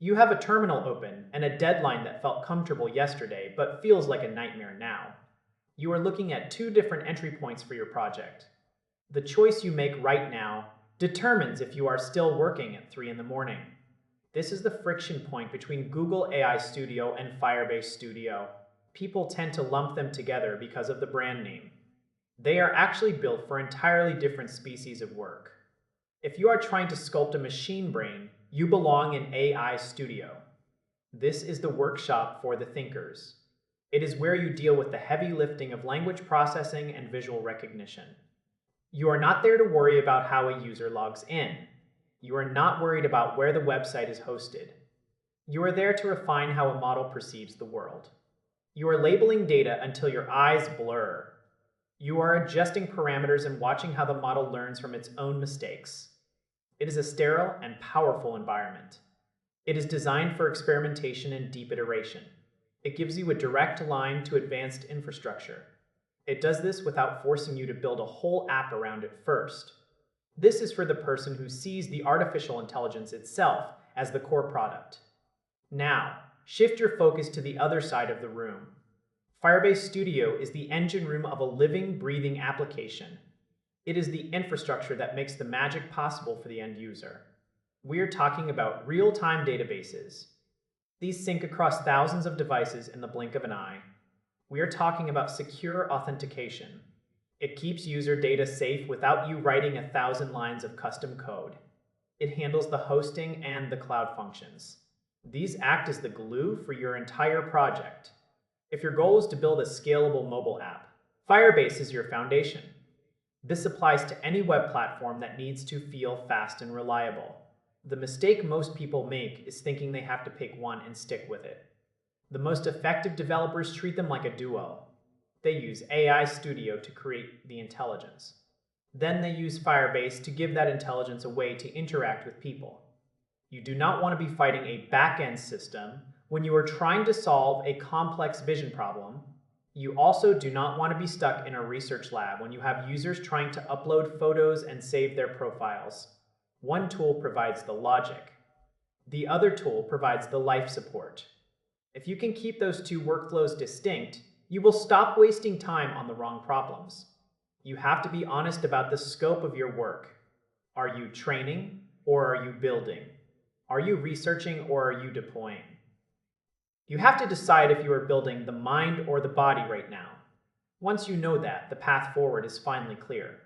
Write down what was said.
You have a terminal open and a deadline that felt comfortable yesterday but feels like a nightmare now. You are looking at two different entry points for your project. The choice you make right now determines if you are still working at 3 in the morning. This is the friction point between Google AI Studio and Firebase Studio. People tend to lump them together because of the brand name. They are actually built for entirely different species of work. If you are trying to sculpt a machine brain, you belong in AI Studio. This is the workshop for the thinkers. It is where you deal with the heavy lifting of language processing and visual recognition. You are not there to worry about how a user logs in. You are not worried about where the website is hosted. You are there to refine how a model perceives the world. You are labeling data until your eyes blur. You are adjusting parameters and watching how the model learns from its own mistakes. It is a sterile and powerful environment. It is designed for experimentation and deep iteration. It gives you a direct line to advanced infrastructure. It does this without forcing you to build a whole app around it first. This is for the person who sees the artificial intelligence itself as the core product. Now, shift your focus to the other side of the room. Firebase Studio is the engine room of a living, breathing application. It is the infrastructure that makes the magic possible for the end user. We're talking about real-time databases. These sync across thousands of devices in the blink of an eye. We are talking about secure authentication. It keeps user data safe without you writing 1,000 lines of custom code. It handles the hosting and the cloud functions. These act as the glue for your entire project. If your goal is to build a scalable mobile app, Firebase is your foundation. This applies to any web platform that needs to feel fast and reliable. The mistake most people make is thinking they have to pick one and stick with it. The most effective developers treat them like a duo. They use AI Studio to create the intelligence. Then they use Firebase to give that intelligence a way to interact with people. You do not want to be fighting a backend system when you are trying to solve a complex vision problem. You also do not want to be stuck in a research lab when you have users trying to upload photos and save their profiles. One tool provides the logic. The other tool provides the life support. If you can keep those two workflows distinct, you will stop wasting time on the wrong problems. You have to be honest about the scope of your work. Are you training or are you building? Are you researching or are you deploying? You have to decide if you are building the mind or the body right now. Once you know that, the path forward is finally clear.